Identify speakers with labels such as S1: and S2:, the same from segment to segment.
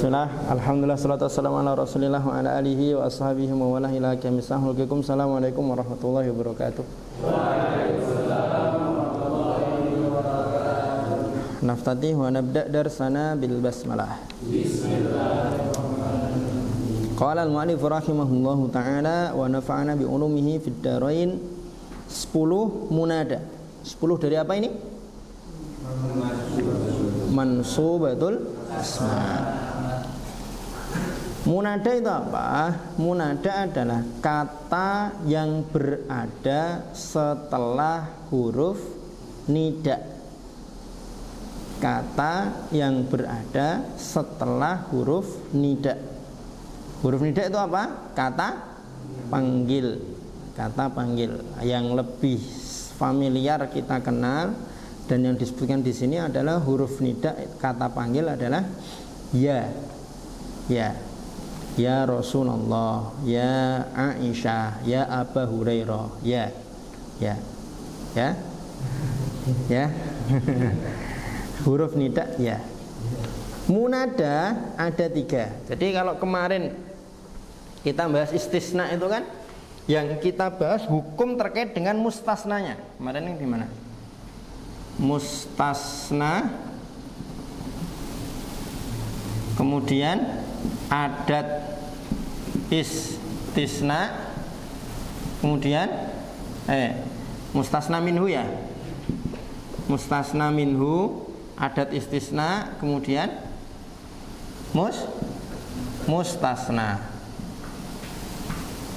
S1: Bismillah, alhamdulillah, salatu wassalamu ala rasulillah wa ala alihi wa ashabihi wa wala ila kiamisah. Assalamualaikum warahmatullahi wabarakatuh. Naftatih wa nabda' darsana bil basmalah. Bismillahirrahmanirrahim. Qala al-mu'allif rahimahullahu ta'ala wa nafa'ana bi ulumihi fid darain. 10 munada. 10 dari apa ini? Mansubatul asma. Munada itu apa? Munada adalah kata yang berada setelah huruf nida. Kata yang berada setelah huruf nida. Huruf nida itu apa? Kata panggil. Kata panggil yang lebih familiar kita kenal dan yang disebutkan di sini adalah huruf nida. Kata panggil adalah ya. Ya. Ya Rasulullah, ya Aisyah, ya Abu Hurairah, ya. Huruf nida ya. Munada ada 3. Jadi kalau kemarin kita bahas istisna itu kan, yang kita bahas hukum terkait dengan mustasnanya. Kemarin yang gimana? Mustasna, kemudian adat istisna, kemudian mustasna minhu ya. Mustasna minhu, adat istisna, kemudian mustasna.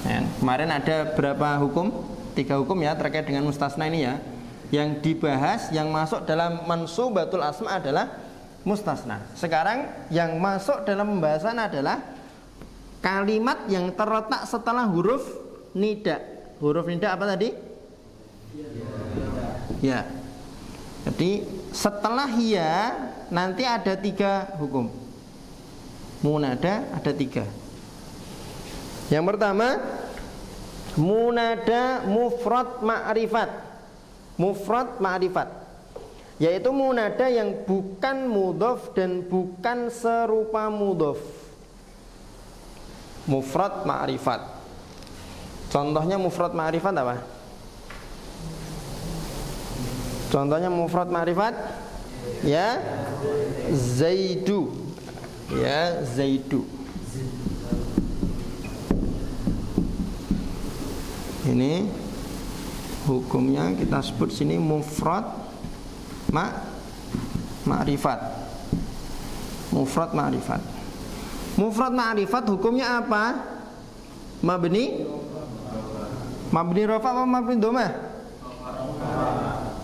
S1: Ya, kemarin ada berapa hukum? 3 hukum ya terkait dengan mustasna ini ya. Yang dibahas, yang masuk dalam mansubatul asma adalah mustasna. Sekarang yang masuk dalam pembahasan adalah kalimat yang terletak setelah huruf nida. Huruf nida apa tadi? Ya. Jadi setelah ya nanti ada 3 hukum. Munada ada 3. Yang pertama, munada mufrad ma'rifat. Mufrad ma'rifat, yaitu munada yang bukan mudhof dan bukan serupa mudhof. Mufrad ma'rifat. Contohnya mufrad ma'rifat apa? Contohnya mufrad ma'rifat ya Zaidu. Ya Zaidu. Ini hukumnya kita sebut sini mufrad ma'rifat. Mufrad ma'rifat. Mufrad ma'rifat hukumnya apa? Mabni rafa apa mabni dhamma?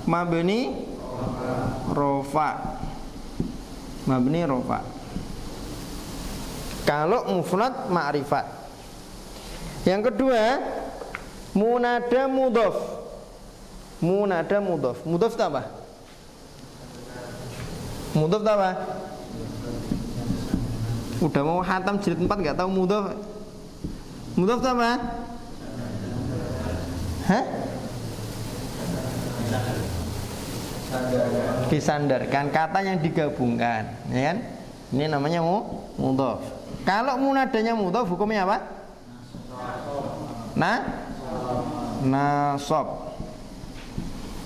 S1: Mabni rafa. Mabni rafa. Kalau mufrad ma'rifat. Yang kedua, munada mudhof. Munada mudhof. Mudhof itu apa? Mudhof itu apa? Udah mau khatam jilid 4 enggak tahu mudhof. Mudhof itu apa? Hah? Disandarkan, kata yang digabungkan, ya kan? Ini namanya mudhof. Kalau munadanya mudhof hukumnya apa? Nasab.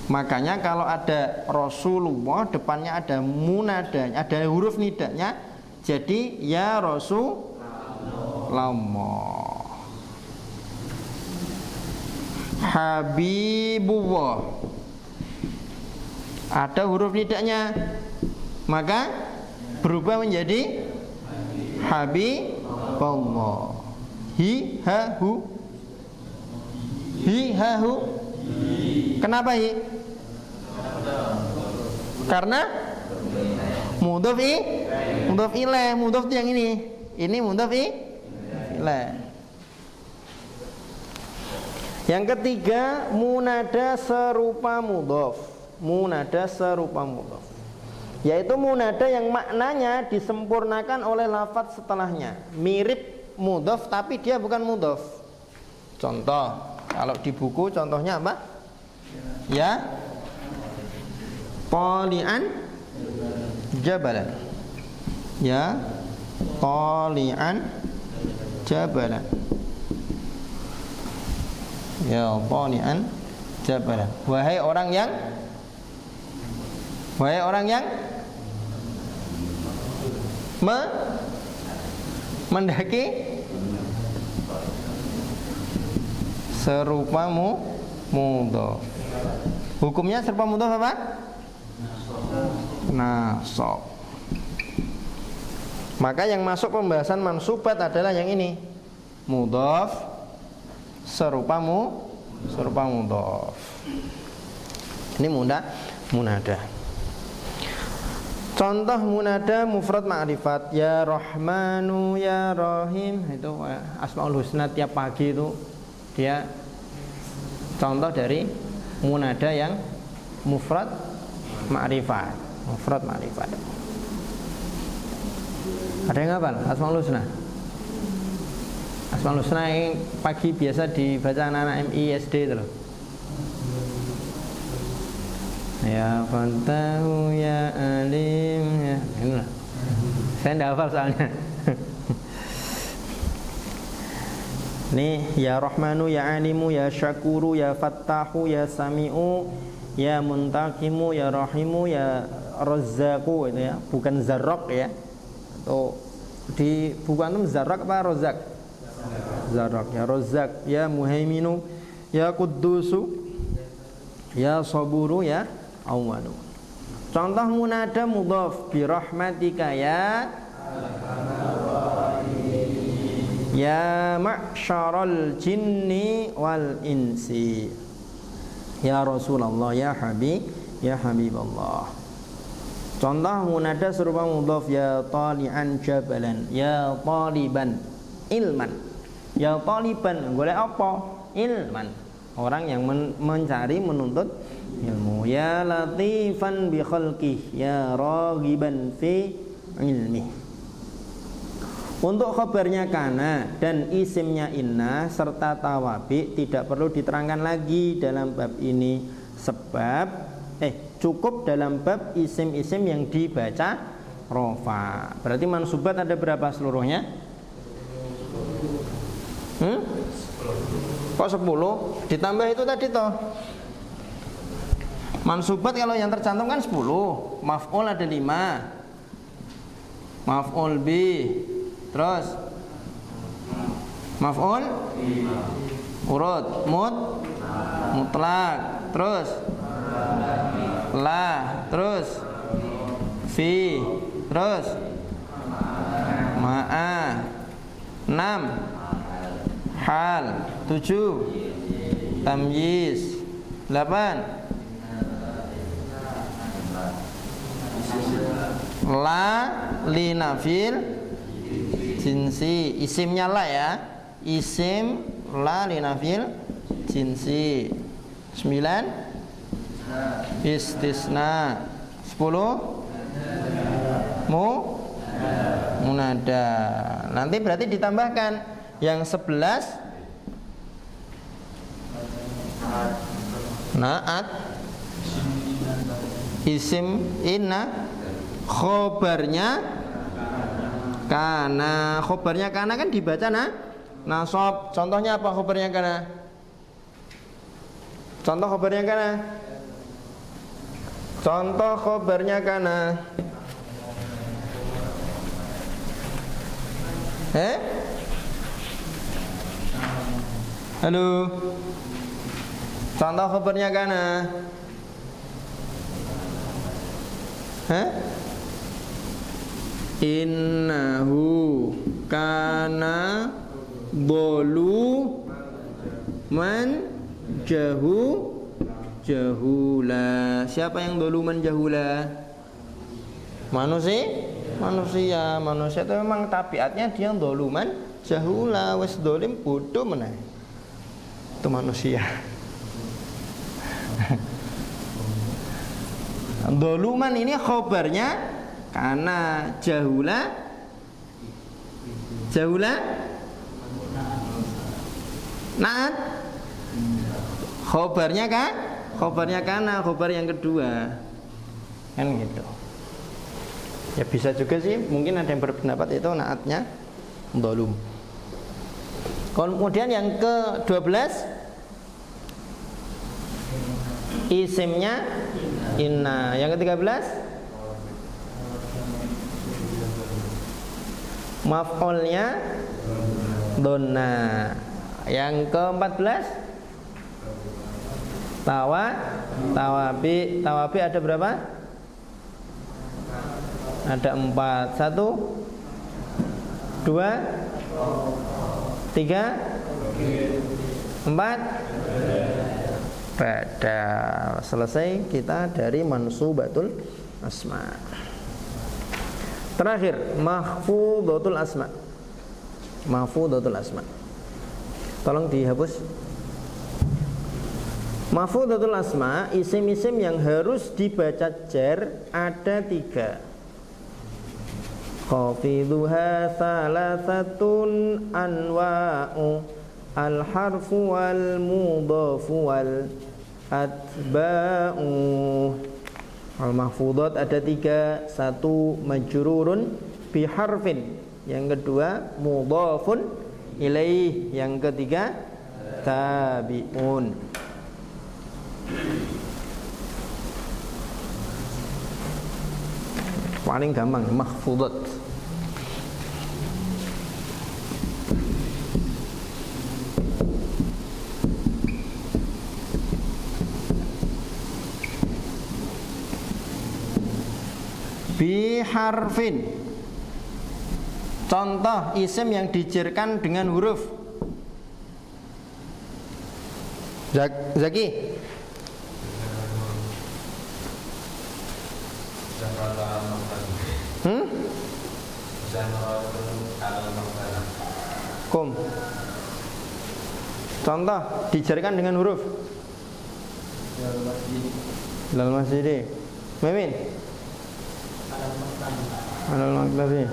S1: Makanya kalau ada Rasulullah depannya ada munadanya, ada huruf nidanya, jadi ya Rasulullah. Habibullah ada huruf nidanya, maka berubah menjadi Habibullah. Hi ha hu. Hi ha hu. Kenapa hi? Karena mudhof ilaih. Mudhof yang ini. Ini mudhof ilaih. Yang ketiga, munada serupa mudhof. Munada serupa mudhof, yaitu munada yang maknanya disempurnakan oleh lafadz setelahnya. Mirip mudhof tapi dia bukan mudhof. Contoh, kalau di buku contohnya apa? Ya Tali'an jabalan. Ya tali'an jabalan. Ya tali'an jabalan. Wahai orang yang mendaki serupa mudhof. Hukumnya serupa mudhof apa? Nasab. Maka yang masuk pembahasan mansubat adalah yang ini, mudhof serupa mudhof. Ini munada. Contoh munada mufrad ma'rifat, ya Rahmanu ya Rahim, itu Asmaul Husna tiap pagi itu dia contoh dari munada yang mufrad ma'rifat. Ada yang hafal Asmaul Husna? Asmaul Husna yang pagi biasa dibaca anak-anak MI SD itu loh. Ya Fantahu ya Alim ya. Inilah. Saya tidak hafal soalnya. Nih, ya Rahmanu ya Alimu ya Syakuru ya Fattahu ya Sami'u ya Muntakimu ya Rahimu ya Razzaqu, itu ya, bukan Zarraq ya. Atau di buku antum Zarraq apa Razzaq? Zarraq ya. Razzaq ya Muhaiminu ya Quddusu ya Saburu ya Awwalu. Contoh munada mudhaf, bi rahmatika ya ma'syaral jinni wal insi ya Rasulullah ya Habiballah. Contoh munada serupa mudhaf, ya tali'an jabalan ya taliban ilman. Ya taliban golek apa? Ilman. Orang yang mencari menuntut ilmu. Ya latifan bi khalqih ya raghiban fi ilmi. Untuk khabarnya kana dan isimnya inna serta tawabi tidak perlu diterangkan lagi dalam bab ini, sebab cukup dalam bab isim-isim yang dibaca rofa. Berarti mansubat ada berapa seluruhnya? Kok 10? Ditambah itu tadi toh. Mansubat kalau yang tercantum kan 10. Maf'ul ada 5. Maf'ul bi. Terus maf'ul urut mutlak. Terus la. Terus fi. Terus ma'a. 6 hal. 7 tamyiz. 8 la linafil jinsi. Isimnya la ya, isim la linafil jinsi. 9 istisna. 10 munada. Nanti berarti ditambahkan yang 11 naat, isim inna, khobarnya kana. Khobarnya kana kan dibaca nasab. Contohnya apa khobarnya kana? Contoh khobarnya kana. Contoh khobarnya kana. Halo. Contoh khobarnya kana. Innahu kana bolu man jahula. Siapa yang doluman jahula? Manusia itu memang tabiatnya dia doluman jahula. Wes dolim bodoh meneh. Itu manusia. Doluman ini khobarnya karena jahula naat. Khobarnya kan? Khobarnya karena khobar yang kedua. Kan gitu. Ya bisa juga sih, mungkin ada yang berpendapat itu naatnya dolum. Kemudian yang ke-12 isimnya inna. Yang ke-13 maf'ulnya donna. Yang ke-14 tawabi. Tawabi ada berapa? Ada 4. 1 2 3 4 badal. Selesai kita dari mansubatul asma. Terakhir mahfudzatul asma. Mahfudzatul asma. Tolong dihapus. Mahfudzatul asma, isim-isim yang harus dibaca jar ada 3. Khafidhuha thalathatun anwa'u al-harfu wal mudhafu wal atba'u. Al-mahfudhat ada 3. 1 majrurun biharfin. Yang kedua mudhafun ilaih. Yang ketiga tabi'un. Paling gampang mahfudhat. Biharfin. Contoh isim yang dijerkan dengan huruf. Zaki. Kum. Contoh dijerkan dengan huruf. Lal masjid. Mimin. Alal maktabi.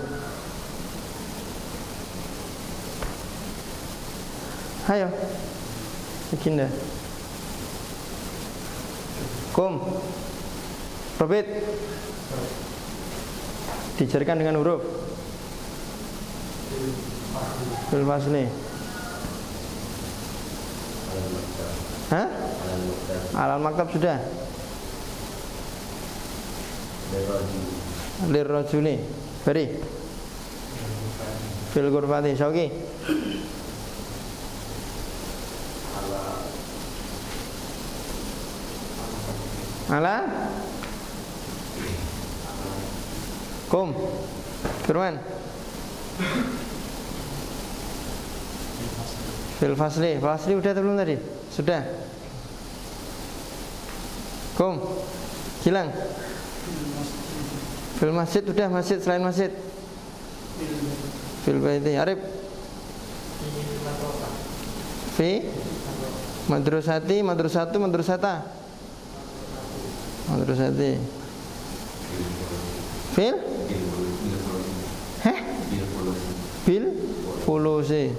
S1: Hayo. Bikin dah. Kum. Robit. Dijerkan dengan huruf. Fil fasli. Hah? Alal maktab sudah. Lirrajuli. Beri. Fil ghurfati. Syauki. Ala. Kum. Firman. Fil fasli. Fasli udah atau belum tadi? Sudah. Kum. Hilang. Fil masjid udah, masjid selain masjid. Fil baiti. Arif. Fi madrasati, madrasatu, madrasata. Madrasati. Fil? Heh? Bil fulusi.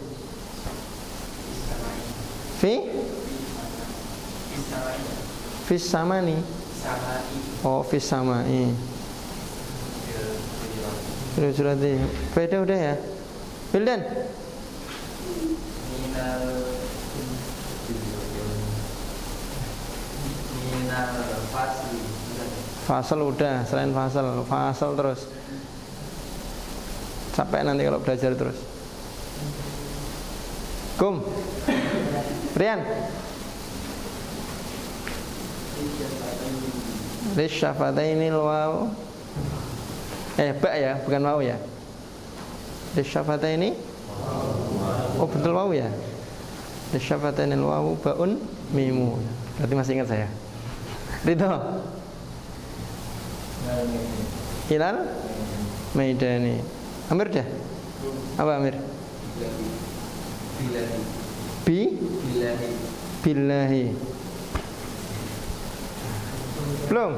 S1: Fi? Fis samani. Oh, fis samai. Surati. Beda udah ya. Bildan. Fasal udah, selain fasal terus. Sampai nanti kalau belajar terus. Kum. Rian. Lisyafatainil waw. Ba ya, bukan waw ya. Lisyafataini. Oh betul waw ya. Lisyafatainil waw baun mimu. Berarti masih ingat saya. Ridho. Hilal Maidani. Amir dah. Apa Amir? Billahi. Belum.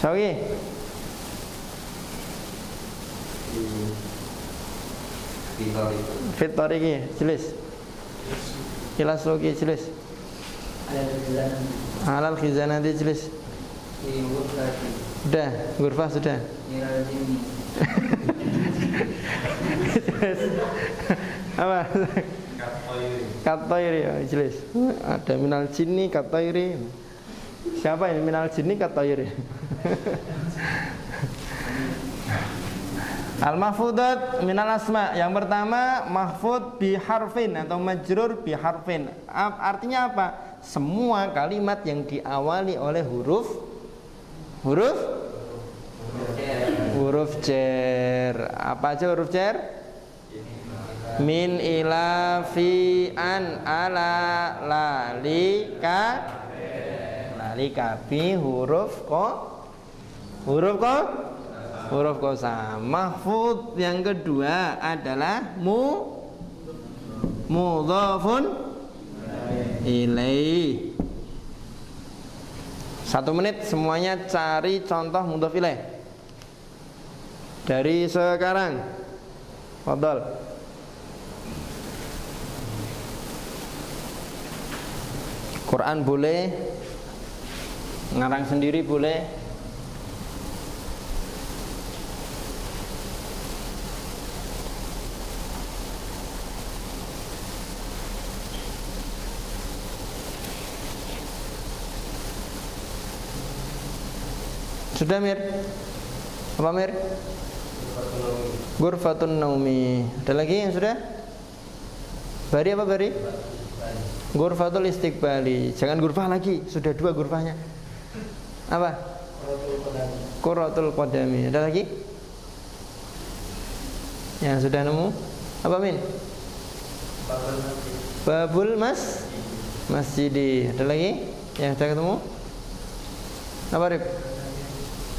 S1: Sawi. Fitoriki jelas. Jelas logi jelas. Alal khizanati jelis. Sudah, ghurfah sudah. Apa? Katoiri jelis. Ada minal jinni katoiri. Siapa ini minal jinni katoiri? Al-mahfudat minal asma. Yang pertama mahfud biharfin atau majrur biharfin. Artinya apa? Semua kalimat yang diawali oleh huruf jar. Apa aja huruf jar? Min, ila, fi, an, ala, lalika, bi, huruf kosa. Mahfud yang kedua adalah mudhafun ilaih. 1 menit semuanya cari contoh mudhaf ilaih dari sekarang. Fadhal. Quran boleh, ngarang sendiri boleh. Sudah Mir? Apa Mir? Ghurfatun naumi. Ada lagi yang sudah? Bari apa Bari? Ghurfatul istiqbali. Jangan ghurfah lagi, sudah 2 ghurfahnya. Apa? Qurratul qadami. Ada lagi? Yang sudah nemu? Apa Min? Babul masjidi. Ada lagi? Yang sudah ketemu? Apa Rib?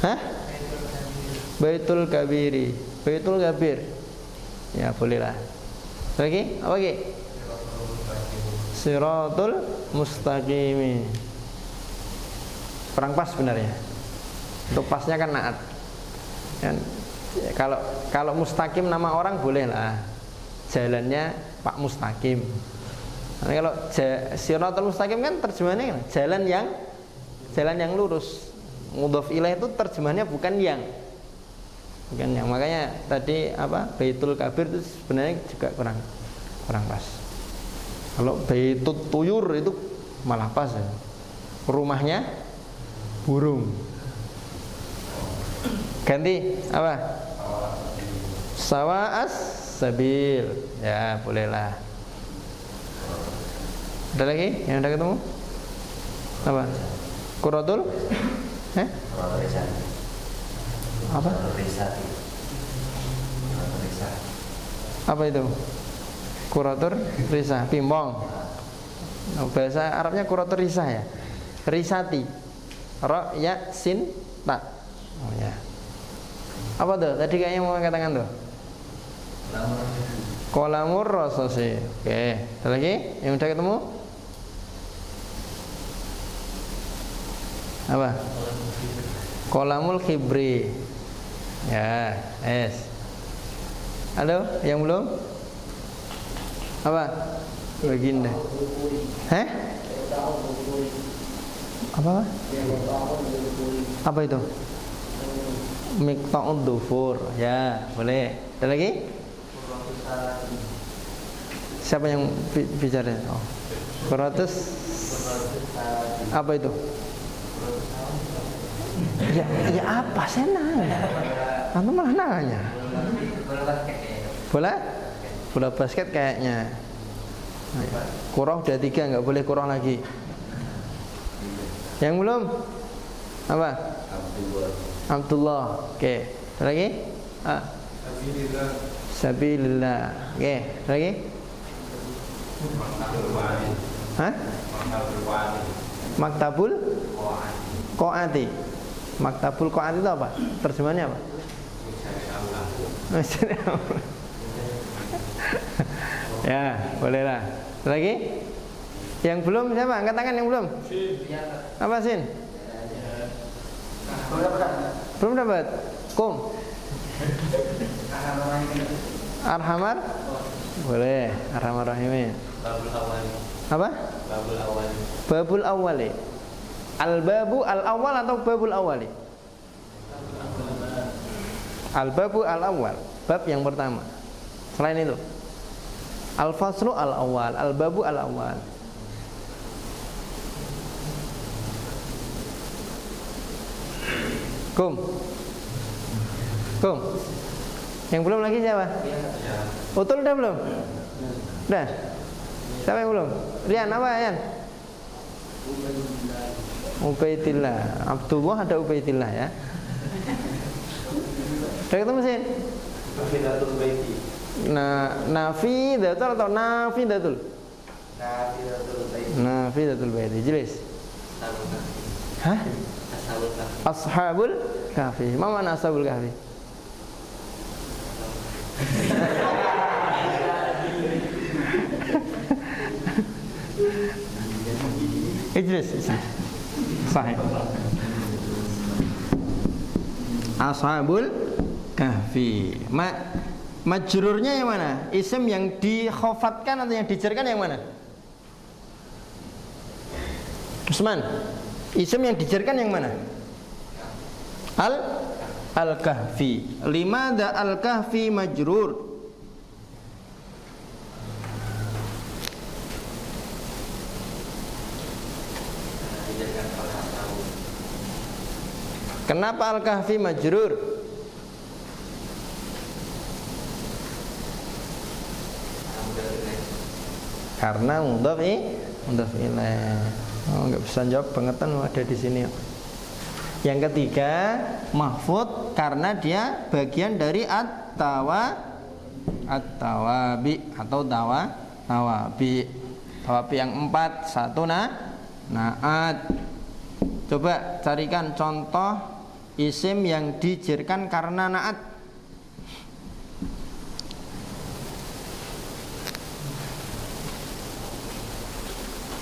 S1: Hah? Baitul kabiri. Baitul kabir. Ya bolehlah. Lagi? Apa lagi? Siratul mustaqimi. Kurang pas sebenarnya. Untuk pasnya kan naat. Kan kalau mustaqim nama orang boleh lah. Jalannya Pak Mustaqim. Nah, kalau siratul mustaqim kan terjemahannya jalan yang lurus. Mudhaf ilaih itu terjemahannya bukan yang. Makanya tadi apa? Baitul kabir itu sebenarnya juga kurang pas. Kalau baitut tuyur itu malah pas ya. Rumahnya burung. Ganti apa? Sawa'as sabil. Ya, bolehlah. Ada lagi yang udah ketemu? Apa? Qurratul? Apa? Apa itu? Kuratur risah, pimpong. Bahasa Arabnya kuratur risah ya. Risati. Ra, ya, sin, ta. Oh ya. Apa tuh? Tadi kayaknya mau angkat tangan tuh. Qalamur rasasi. Oke, ada lagi yang udah ketemu? Apa? Qalamul khibri. Ya, Halo, yang belum? Apa? Baginda. Apa? Apa itu? Miqta'ud dufur. Ya, boleh. Ada lagi? Siapa yang bicara? Oh. Quratus. Apa itu? Ya apa? Saya nanya. Kamu malah nanya. Bola basket kayaknya. Kurang udah 3, nggak boleh kurang lagi. Yang belum? Apa? Abdullah. Oke. Lagi? Sabilillah. Oke. Lagi? Hah? Maktabul Qo'ati. Maktabul Qo'ati itu apa? Terjemahannya apa? Ya, bolehlah. Lagi? Yang belum siapa? Angkat tangan yang belum. Apa Sin? Belum dapat. Kum. Arhamar Boleh. Ar-Rahman-Rahim.
S2: Babul awal.
S1: Apa?
S2: Babul awal.
S1: Babul awali. Al-babu al-awwal atau babul awali? Al-babu al-awwal, bab yang pertama. Selain itu, al-faslu al-awwal, al-babu al-awwal. Kum. Yang belum lagi siapa? Utul udah belum? Udah. Siapa yang belum? Rian apa Rian? Ubaidillah. Abdullah ada Ubaidillah ya. Udah ketemu sih?
S2: Nafidatul baiti.
S1: Nafidatul atau nafidatul?
S2: Nafidatul baiti.
S1: Nafidatul baiti. Jelas? Hah? Ashabul kahfi. Mana ashabul kahfi? Ijlis. Sahih. Ashabul kahfi. Majrurnya yang mana? Isim yang dikhafatkan atau yang dijarkan yang mana? Usman. Isim yang dijarkan yang mana? Al-kahfi. Limada al-kahfi majrur? Kenapa al-kahfi majrur? Karena mudhaf ilaih. Oh, nggak bisa jawab bangetan ada di sini. Yang ketiga, mahfud karena dia bagian dari at-tawabi atau tawabi. Tawabi yang 4, 1 naat. Coba carikan contoh isim yang dijarkan karena naat.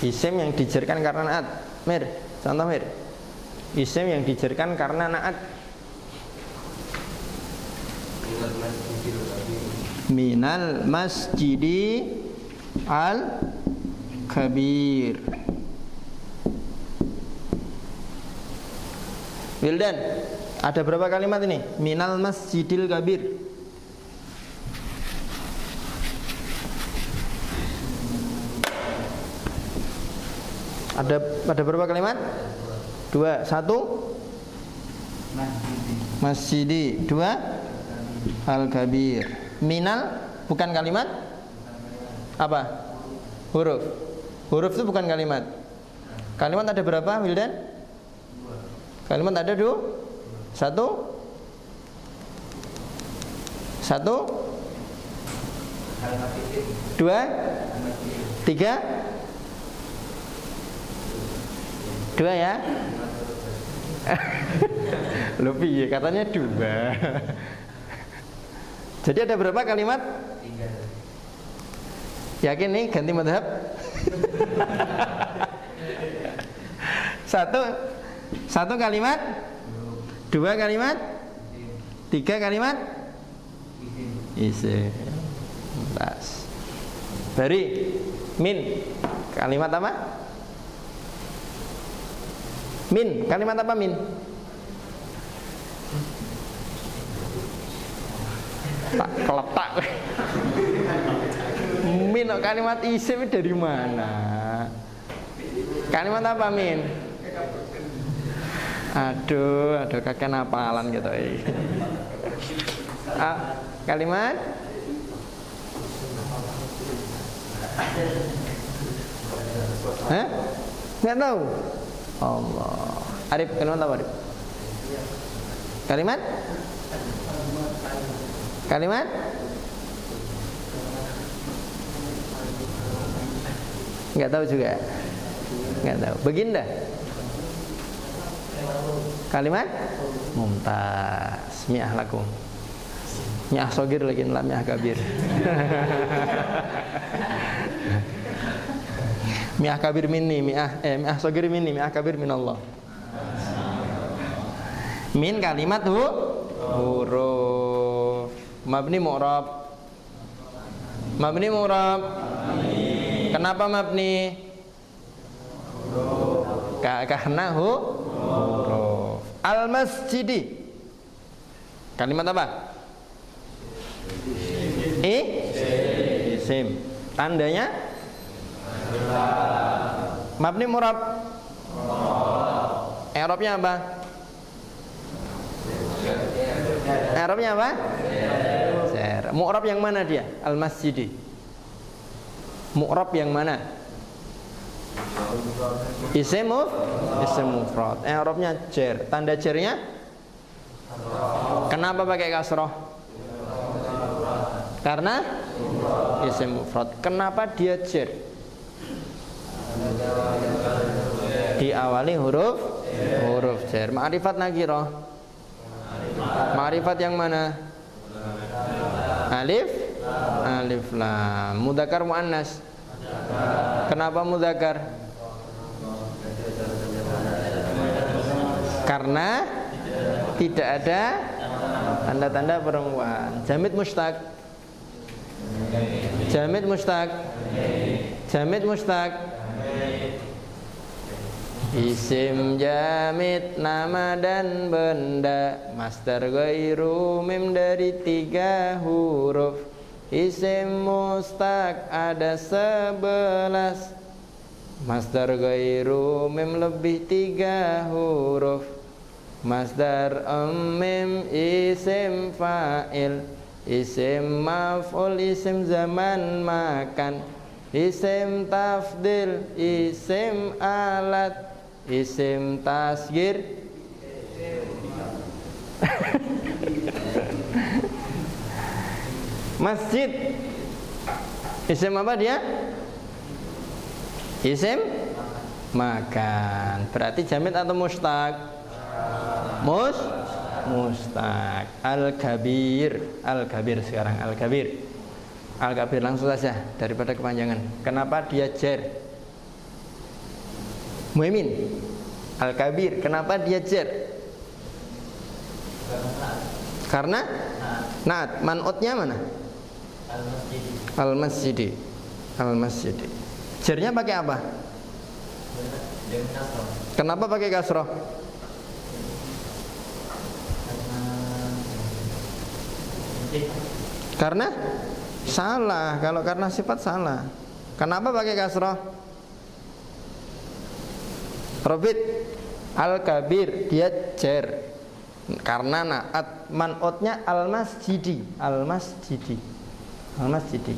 S1: Isim yang dijarkan karena naat. Mir, contoh Mir. Isim yang dijarkan karena naat. Minal masjidi al-kabir. Wildan, ada berapa kalimat ini? Minal masjidil kabir. Ada berapa kalimat? 2. 1 masjidi. 2 al-kabir. Minal bukan kalimat? Apa? Huruf. Huruf itu bukan kalimat. Kalimat ada berapa, Wildan? Kalimat ada 2. 1 2 3 2 ya. Lebih katanya 2. Jadi ada berapa kalimat? 3. Yakin nih ganti madhab? 1 kalimat, 2 kalimat, 3 kalimat isim. Dari min kalimat apa? Min kalimat apa min? Tak keletak. Min kalimat isim dari mana? Kalimat apa min? Aduh kakek napalan gitu. Kalimat Hah? Nggak tahu. Allah. Arif, kalimat apa Arif? Kalimat nggak tahu juga. Nggak tahu. Baginda. Kalimat mumtaz. Mi'ah lakum. Mi'ah sogir lagi, la mi'ah kabir. Mi'ah kabir minni, mi'ah sogir minni, mi'ah kabir minallah. Min kalimat huruf mabni mu'rab Mabni mu'rab. Kenapa mabni? Karena huruf. Al-masjidi. Kalimat apa? Isim. Tandanya? Mabni mu'rab. I'rabnya apa? I'rabnya apa? Jar. Mu'rab yang mana dia? Al-masjidi. Mu'rab yang mana? Isim mufrad. I'rabnya jar. Tanda jarnya? Kenapa pakai kasroh? Karena isim mufrad. Kenapa dia jar? Diawali huruf jar. Ma'rifat nakirah. Ma'rifat yang mana? Alif lam. Mudzakkar muannas. Kenapa mudzakkar? Karena tidak ada tanda-tanda perempuan. Jamid mustaq. Isim jamid nama dan benda. Masdar ghairu mim dari 3 huruf. Isim mustaq ada 11. Masdar ghairu mim lebih 3 huruf. Masdar mim isim fa'il. Isim maf'ul isim zaman makan. Isim tafdil isim alat. Isim tasgir masjid. Isim apa dia? Isim makan. Berarti jamid atau mustaq? Mustaq. Al-kabir sekarang. Al-kabir langsung saja daripada kepanjangan. Kenapa dia jar? Mu'min. Al-kabir. Kenapa dia jar? Karena naat. Man'utnya mana? Al-masjidi. Jarnya pakai apa? Kenapa pakai kasroh? Karena salah. Kalau karena sifat salah. Kenapa pakai kasroh? Robit. Al-kabir dia jar. Karena naat. Man'utnya al-masjidi.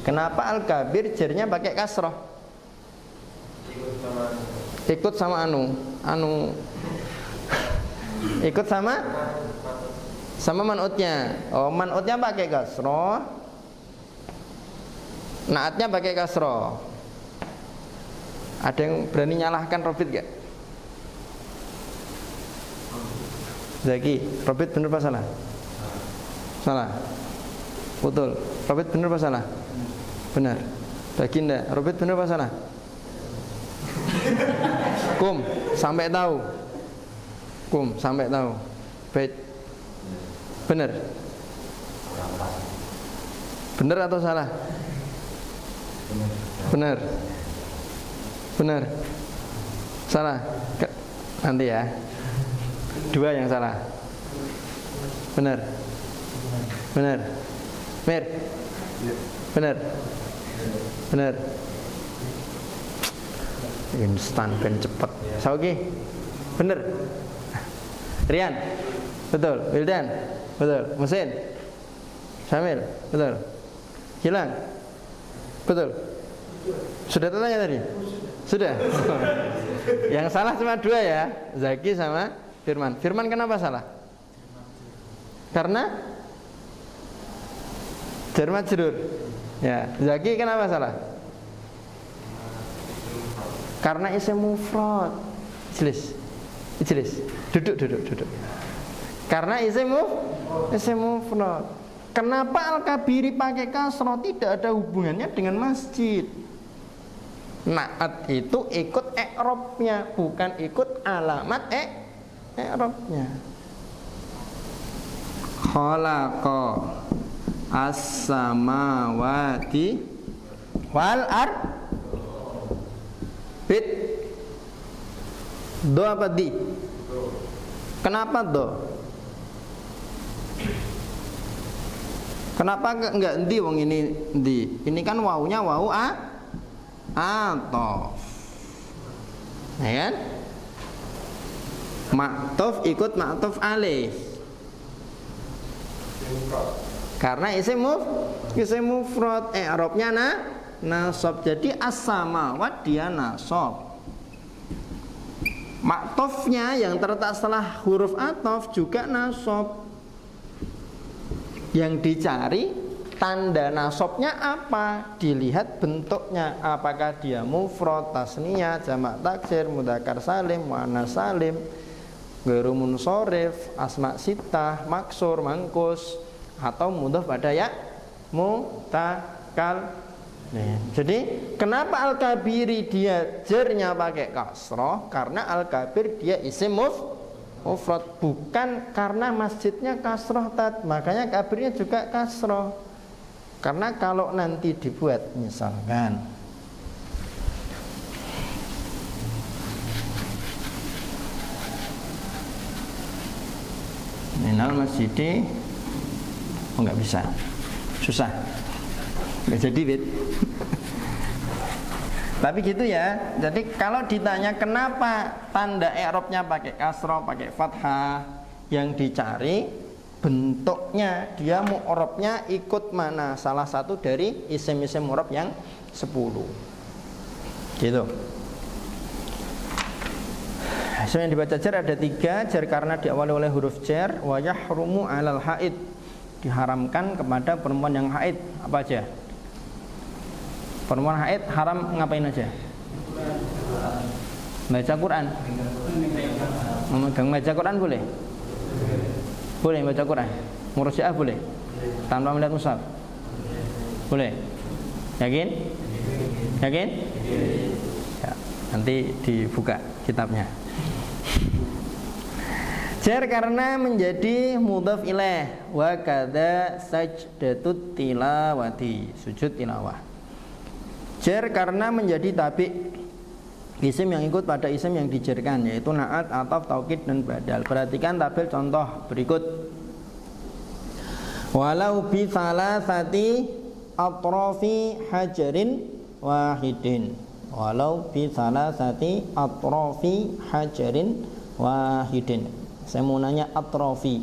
S1: Kenapa al-kabir jarnya pakai kasroh? Ikut sama anu. Ikut sama man'utnya. Oh, man'utnya pakai kasroh. Naatnya pakai kasroh. Ada yang berani nyalahkan Robit gak? Zaki, Robit bener apa salah? Salah. Betul. Robit bener apa salah? Benar. Baginda, Robit bener apa salah? Kum, sampai tahu. Baik. Benar. Benar atau salah? Benar. Salah. Nanti ya. 2 yang salah. Benar. Mir. Benar. Instan ben cepet. Sauki. Bener. Rian. Betul. Wildan. Betul. Mesin. Syamil. Betul. Hilang. Betul. Sudah tertanya tadi? Sudah. Yang salah cuma 2 ya. Zaki sama Firman. Firman kenapa salah? Karena jar majrur. Ya, Zaki kenapa salah? Karena isim mufrad. Ijlis. Duduk. Karena isim mufrad. Kenapa al-kabiri pakai kasroh? Tidak ada hubungannya dengan masjid. Naat itu ikut i'rabnya, bukan ikut alamat i'rabnya. Khalaqa as-samawati Wal ar bit do apa di? Kenapa do? Kenapa enggak di wong ini di? Ini kan wawunya wawu atof. Ya kan? Ma'tof ikut ma'tof alaih. Karena isim mufrad, i'rabnya nasab. Jadi as-samawat dia nasab. Ma'tofnya yang terletak setelah huruf atof juga nasab. Yang dicari tanda nasabnya apa? Dilihat bentuknya, apakah dia mufrad, tasniyah, jamak taksir, mudzakkar salim, muannas salim, ghairu munsharif, asma sittah, maksur, mangkus, atau mudhaf pada ya mutakal. Jadi kenapa al-kabiri dia jernya pakai kasroh? Karena al-kabir dia isim mufrad, bukan karena masjidnya kasroh makanya kabirnya juga kasroh. Karena kalau nanti dibuat misalkan minal masjidi, nggak bisa, susah, nggak jadi bet. Tapi gitu ya. Jadi kalau ditanya kenapa tanda i'rabnya pakai kasroh, pakai fathah, yang dicari bentuknya, dia mu'rabnya ikut mana? Salah satu dari isim-isim mu'rab yang 10. Gitu. Isim yang dibaca jar ada 3. Jar karena diawali oleh huruf jar. Wa yahrumu 'alal haid, diharamkan kepada perempuan yang haid. Apa aja? Perempuan haid haram ngapain aja? Baca Quran. Memegang baca Quran boleh? Boleh baca Quran. Murojaah boleh? Tanpa melihat mushaf? Boleh? Yakin? Yakin? Ya, nanti dibuka kitabnya. Jar karena menjadi mudhaf ilaih. Wa kadza sajdatut tilawati, sujud tilawah. Jar karena menjadi tabi isim yang ikut pada isim yang dijarkan, yaitu na'at, ataf, taukid, dan badal. Perhatikan tabel contoh berikut. Walau bi salasati atrafi hajarin wahidin. Walau bi salasati atrafi hajarin wahidin. Saya mau nanya atrafi.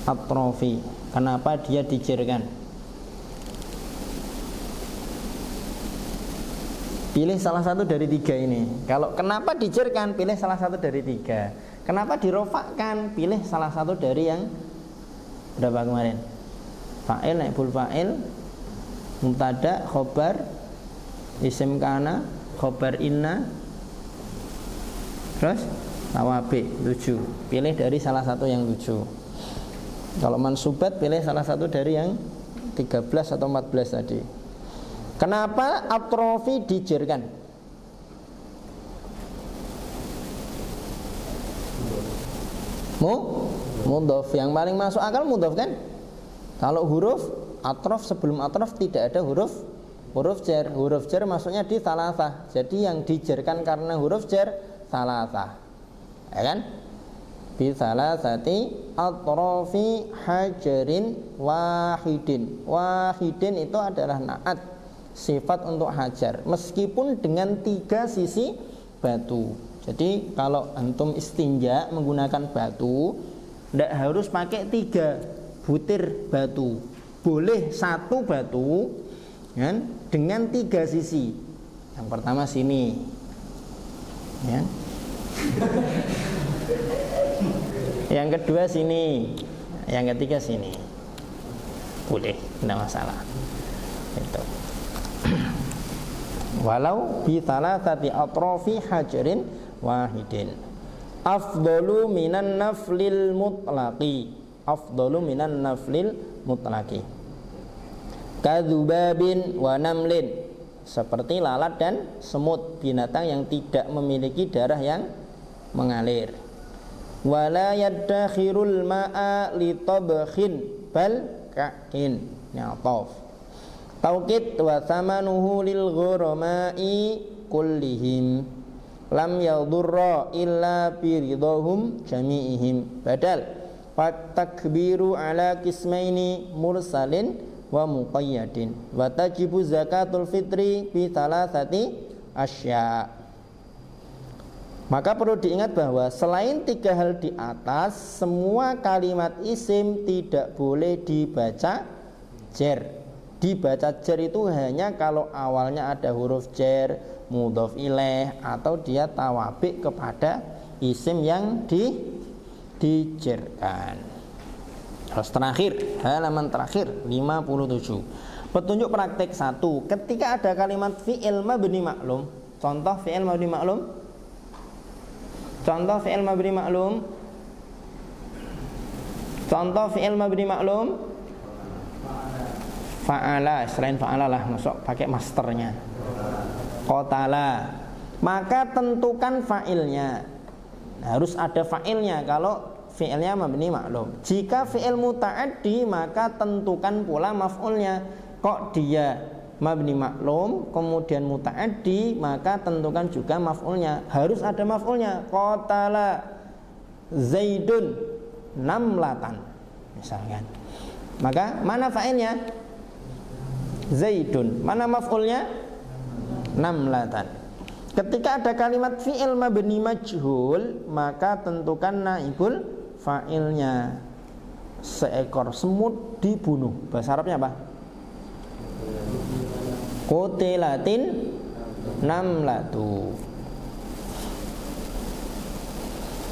S1: Atrafi, kenapa dia dijarkan? Pilih salah satu dari 3 ini. Kalau kenapa dijarkan, pilih salah satu dari 3. Kenapa dirofakkan, pilih salah satu dari yang berapa kemarin? Fa'il, naibul fa'il, mubtada, khobar, isim kana, khobar inna, terus nawabi 7. Pilih dari salah satu yang 7. Kalau mansubat, pilih salah satu dari yang 13 atau 14 tadi. Kenapa atrofi dijarkan? Mudhaf. Yang paling masuk akal mudhaf kan? Kalau huruf atrof, sebelum atrof tidak ada huruf jar. Huruf jar masuknya di salasah. Jadi yang dijarkan karena huruf jar salasah. Ya kan? Bi salasati atrofi hajarin wahidin. Wahidin itu adalah na'at, sifat untuk hajar, meskipun dengan 3 sisi batu. Jadi kalau antum istinja menggunakan batu, tidak harus pakai 3 butir batu, boleh 1 batu kan, dengan 3 sisi. Yang pertama sini ya. Yang kedua sini, yang ketiga sini, boleh, tidak masalah. Itu. Walau bi thalathati atrafi hajarin wahidin. Afdalu minan naflil mutlaqi. Afdalu minan naflil mutlaqi. Kadzubabin wa namlin. Seperti lalat dan semut, binatang yang tidak memiliki darah yang mengalir. Wala yaddakhirul ma'a li tabkhin bal ka'in. Nyataf. Taukid wa thamanuhu lil ghurama'i kullihim lam yadurra illa biridahum jami'ihim. Badal takbiru ala kismaini mursalin wa muqayyadin wa tajibu zakatul fitri bi thalathati asya. Maka perlu diingat bahwa selain 3 hal di atas, semua kalimat isim tidak boleh dibaca jar. Dibaca jar itu hanya kalau awalnya ada huruf jar, mudhof ilaih, atau dia tawabi kepada isim yang dijarkan. Terus terakhir, halaman terakhir 57. Petunjuk praktek 1. Ketika ada kalimat fi'il mabni maklum. Contoh fi'il mabni maklum. Contoh fi'il mabni maklum. Contoh fi'il mabni maklum. Fa'ala, selain fa'ala lah, masuk pakai masternya. Qatala. Maka tentukan fa'ilnya. Harus ada fa'ilnya kalau fi'ilnya mabni maklum. Jika fi'il muta'addi, maka tentukan pula maf'ulnya. Kok dia mabni maklum kemudian muta'addi, maka tentukan juga maf'ulnya. Harus ada maf'ulnya. Qatala Zaidun namlatan misalkan. Maka mana fa'ilnya? Zaidun. Mana maf'ulnya? Namlatan. Ketika ada kalimat fi'il mabni majhul, maka tentukan naibul fa'ilnya. Seekor semut dibunuh. Bahasa Arabnya apa? Qutilatin namlatu.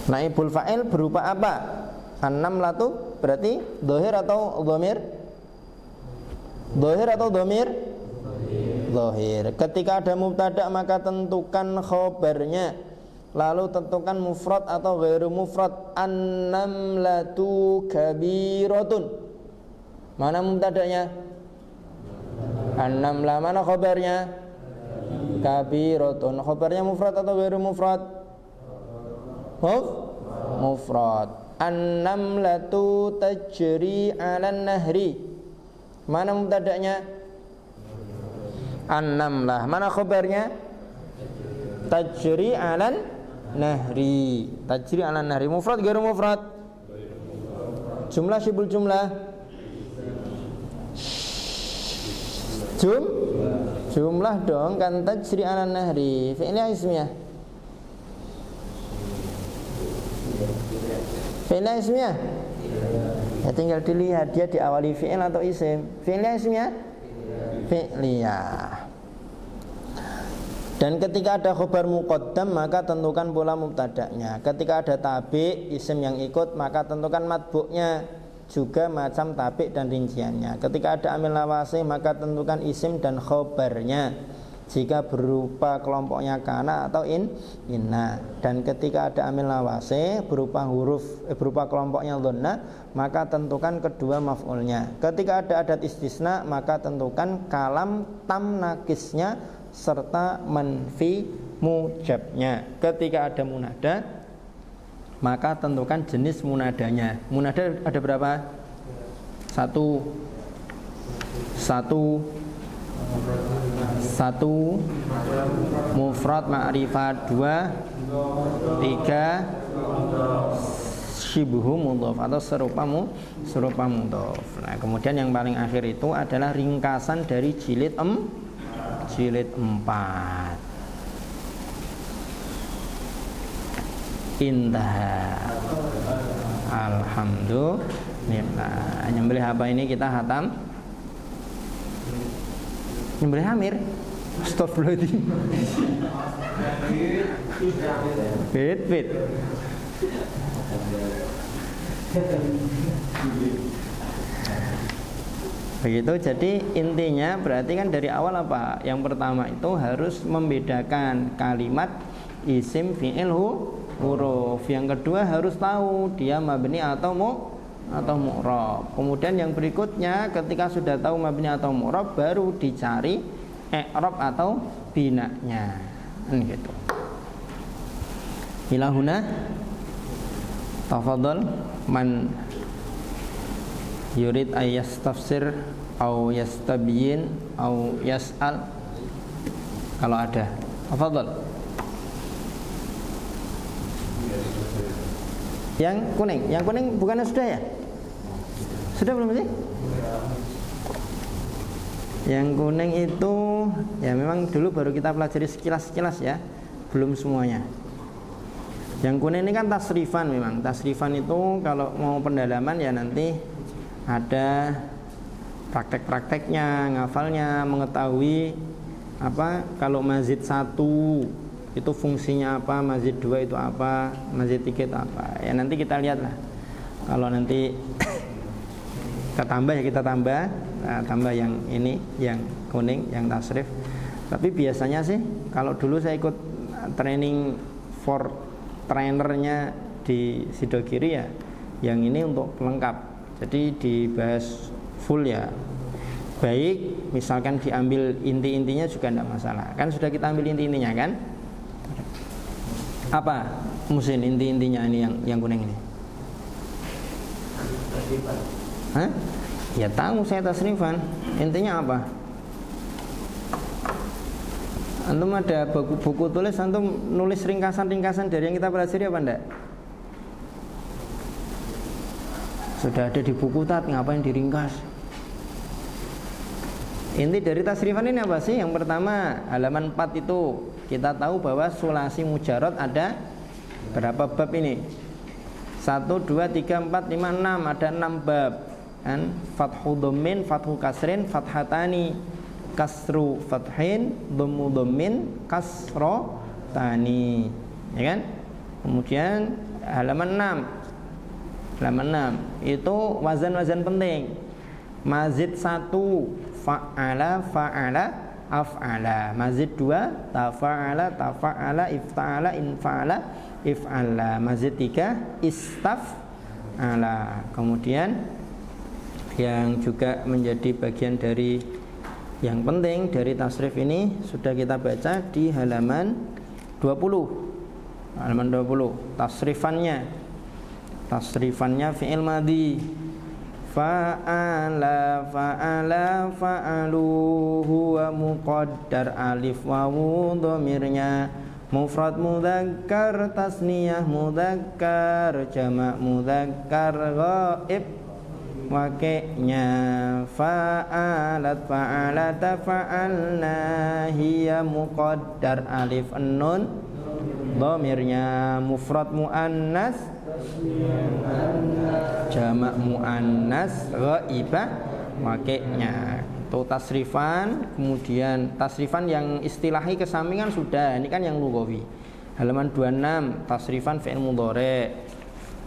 S1: Naibul fa'il berupa apa? An-namlatu berarti dhahir atau dhamir? Dhahir atau dhamir? Dhahir. Ketika ada mubtada maka tentukan khobarnya. Lalu tentukan mufrad atau ghairu mufrad. An-namlatu kabiratun. Mana mubtadanya? An-namlah. Mana khobarnya? Kabiratun. Khobarnya mufrad atau ghairu mufrad? Mufrad. An-namlatu tajri 'alan nahri. Mana mubtadanya? An-namlah. Mana khobarnya? Tajri 'alan nahri. Tajri 'alan nahri. Mufrad ghairu mufrad? Jumlah syibul jumlah. Jumlah dong, kan tajri 'alan nahri. Fi'ilnya ismiyah. Fi'ilnya ismiyah. Ya tinggal dilihat dia diawali fi'il atau isim. Fi'ilnya ismiyah? Fi'liyah. Dan ketika ada khobar muqaddam maka tentukan pula mubtada'nya. Ketika ada tabi' isim yang ikut maka tentukan matbu'nya. Juga macam tabi' dan rinciannya. Ketika ada amil nawasih maka tentukan isim dan khobarnya. Jika berupa kelompoknya kana atau inna. Dan ketika ada amil nawasih berupa berupa kelompoknya dhanna, maka tentukan kedua maf'ulnya. Ketika ada adat istisna maka tentukan kalam tam nakisnya serta manfi mujabnya. Ketika ada munada maka tentukan jenis munadanya. Munada ada berapa? Satu mufrad ma'rifat, 2 3 syibhu mudhof atau serupa mudhof. Nah, kemudian yang paling akhir itu adalah ringkasan dari jilid 4. Indah. Alhamdulillah. Nyembelih apa ini kita hatam? Nyembelih hamir. Astagfirullahaladzim. Fit. Begitu, jadi intinya berarti kan dari awal apa? Yang pertama itu harus membedakan kalimat isim fi'il huruf. Yang kedua harus tahu dia mabni atau mu'rab. Kemudian yang berikutnya ketika sudah tahu mabni atau mu'rab baru dicari i'rab atau binanya. Gitu. Ila huna tafadhal man yurid ayastafsir au yastabyin au yas'al kalau ada. Tafadhol. Yang kuning bukannya sudah ya? Sudah belum sih? Yang kuning itu ya memang dulu baru kita pelajari sekilas-sekilas ya, belum semuanya. Yang kuning ini kan tasrifan memang. Tasrifan itu kalau mau pendalaman ya nanti ada praktek-prakteknya, ngafalnya, mengetahui apa kalau mazid 1 itu fungsinya apa, mazid 2 itu apa, mazid 3 itu apa. Ya nanti kita lihatlah. Kalau nanti kita tambah ya kita tambah. Nah, tambah yang ini, yang kuning, yang tasrif. Tapi biasanya sih kalau dulu saya ikut training for trainernya di Sidogiri ya, yang ini untuk pelengkap. Jadi dibahas full ya. Baik, misalkan diambil inti-intinya juga tidak masalah. Kan sudah kita ambil inti-intinya kan? Apa musin inti-intinya ini yang kuning ini? Hah? Ya tahu saya tasrifan. Intinya apa? Antum ada buku tulis, antum nulis ringkasan-ringkasan dari yang kita pelajari apa enggak? Sudah ada di buku tat, ngapain diringkas? Inti dari tasrifan ini apa sih? Yang pertama, halaman 4 itu kita tahu bahwa sulasi mujarad ada berapa bab ini? 1, 2, 3, 4, 5, 6, ada 6 bab kan? Fathu dhammin, fathu kasrin, fathatani, kasru fathin, dhammu dhammin, kasro tani, ya kan? Kemudian halaman 6 itu wazan-wazan penting. Mazid 1 fa'ala af'ala. Mazid 2 tafa'ala ifta'ala infa'ala if'ala. Mazid 3 istaf'ala. Kemudian yang juga menjadi bagian dari yang penting dari tasrif ini sudah kita baca di halaman 20. Halaman 20 tasrifannya fi'il madhi. Fa'ala fa'alu huwa muqaddar alif wawu dhamirnya mufrad mudzakkar tasniyah mudzakkar jamak mudzakkar ghaib wakenya fa'alat fa'alata fa'alna hiya muqaddar alif nun dhamirnya mufrad muannas jamak muannas ghaibah wakenya. Itu tasrifan. Kemudian tasrifan yang istilahi kesampingan sudah, ini kan yang lughawi. Halaman 26 tasrifan fi'il mudhari'.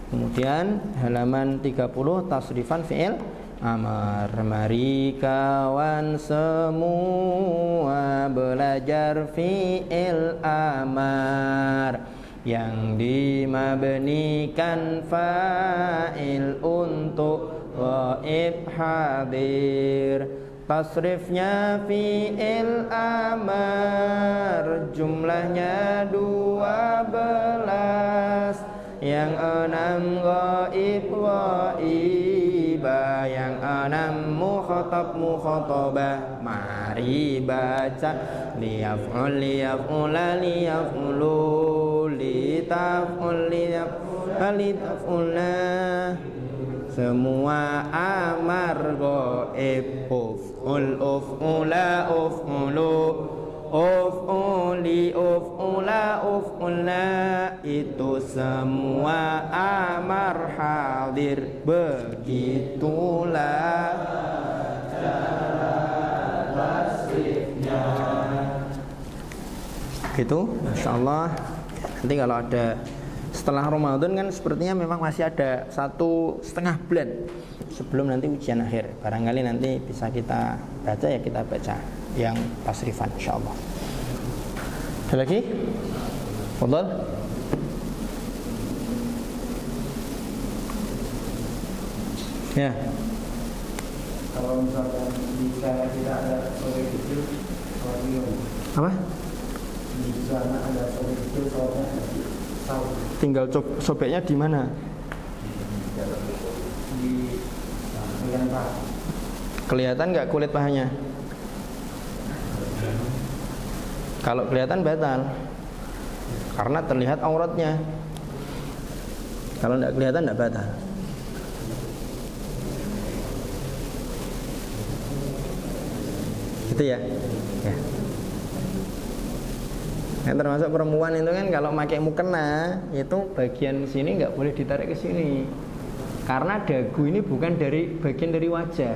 S1: Kemudian halaman 30 tasrifan fi'il amar. Mari kawan semua belajar fi'il amar yang dimabnikan fa'il untuk ghaib hadir. Tasrifnya fi'il amar jumlahnya 12, yang 6 ghaib ghaibah, yang 6 mukhatab mukhatabah. Mari baca liyaf'ul liyaf'ula liyaf'ulu litaf'ul litaf'ula. Semua amar ghaib uf'ul uf'ula uf'ulu uf'uli uf'ula uf'ula, itu semua amar hadir. Begitulah cara tasrifnya. Gitu, insyaallah. Nanti kalau ada setelah Ramadan kan sepertinya memang masih ada 1,5 bulan sebelum nanti ujian akhir. Barangkali nanti bisa kita baca ya, kita baca yang tasrifan insyaallah. Ada lagi? Fadhal. Ya.
S2: Kalau misalkan di sana tidak ada sobek kecil,
S1: Apa?
S2: di sana ada sobek kecil, soalnya tahu.
S1: Tinggal sobeknya di mana?
S2: Di bagian
S1: Kelihatan nggak kulit pahanya? Kalau kelihatan batal, karena terlihat auratnya. Kalau nggak kelihatan nggak batal. Gitu ya. Ya. Yang termasuk perempuan itu kan kalau pakai mukena itu bagian sini nggak boleh ditarik ke sini, karena dagu ini bukan dari bagian dari wajah.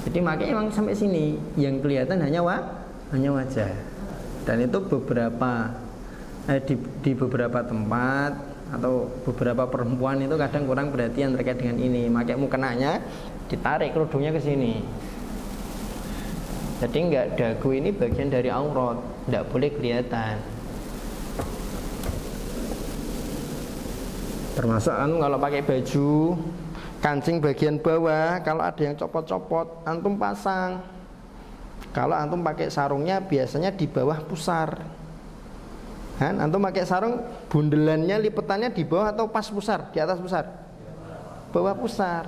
S1: Jadi makanya emang sampai sini, yang kelihatan hanya wajah. Dan itu di beberapa tempat atau beberapa perempuan itu kadang kurang perhatian terkait dengan ini. Pakai mukenanya ditarik kerudungnya ke sini. Jadi enggak, dagu ini bagian dari aurat, enggak boleh kelihatan. Termasuk kalau pakai baju kancing bagian bawah, kalau ada yang copot-copot, antum pasang. Kalau antum pakai sarungnya biasanya di bawah pusar. Kan antum pakai sarung, bundelannya lipetannya di bawah atau pas pusar, di atas pusar? Bawah pusar.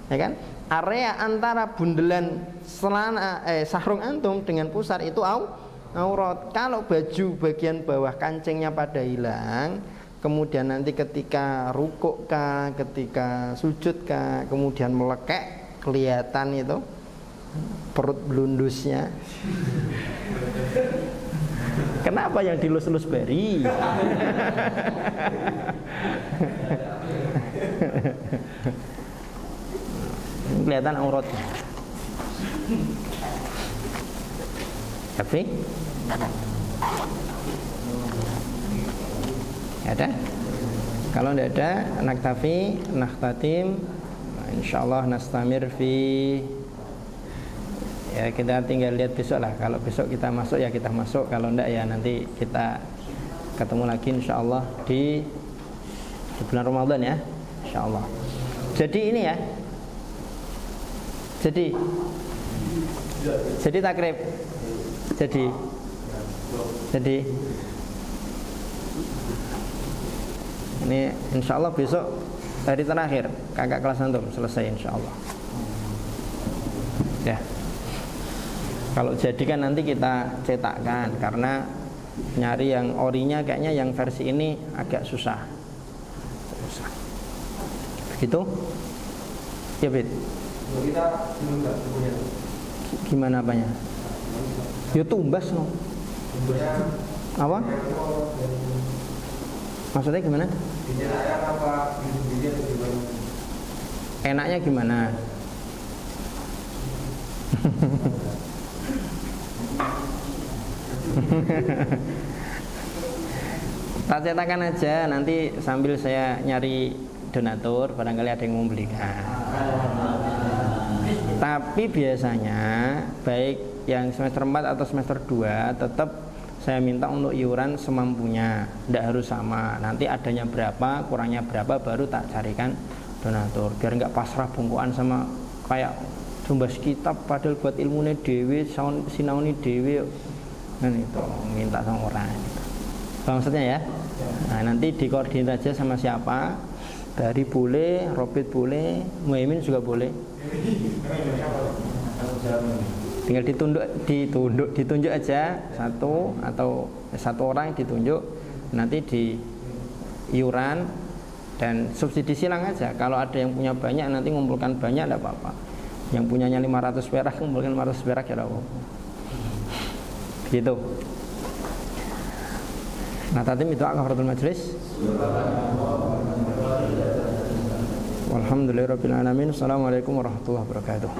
S1: Ya kan? Area antara bundelan sarung antum dengan pusar itu aurat. Kalau baju bagian bawah kancingnya pada hilang, kemudian nanti ketika rukuk kah, ketika sujud kah, kemudian melekek, kelihatan itu perut blundusnya. Kenapa yang dilus-lus beri? Kelihatan auratnya. Tapi ada? Kalau tidak ada, naktatim, insyaallah nastamir fi. Ya kita tinggal lihat besok lah. Kalau besok kita masuk ya kita masuk. Kalau tidak ya nanti kita ketemu lagi insyaallah di bulan Ramadan ya, insyaallah. Jadi ini ya. Jadi takrib. Jadi ini insyaallah besok hari terakhir kakak kelas antum selesai insyaallah. Ya. Kalau jadi kan nanti kita cetakkan, karena nyari yang orinya kayaknya yang versi ini agak susah. Begitu? Ya, Bid.
S2: Kita belum punya.
S1: Gimana apanya? Ya tumbas no. Apa? Maksudnya gimana? Enaknya gimana? Tak cetakan aja, nanti sambil saya nyari donatur, barangkali ada yang mau belikan. Tapi biasanya baik yang semester 4 atau semester 2 tetap saya minta untuk iuran semampunya, tidak harus sama. Nanti adanya berapa, kurangnya berapa, baru tak carikan donatur, biar nggak pasrah bungkuan sama kayak tumbas kitab padahal buat ilmunya dewe, sinauni dewe kan, itu minta sama orang gitu. Maksudnya ya. Nah, nanti dikoordinir aja sama siapa. Dari boleh, Robit boleh, Muhaimin juga boleh. Tinggal ditunjuk aja satu atau satu orang ditunjuk, nanti di iuran dan subsidi silang aja. Kalau ada yang punya banyak nanti ngumpulkan banyak tidak apa-apa. Yang punyanya 500 perak ngumpulkan 500 perak ya apa-apa. Gitu. Nah, tadi itu kafaratul majlis. Walhamdulillahirabbil alamin. Assalamualaikum warahmatullahi wabarakatuh.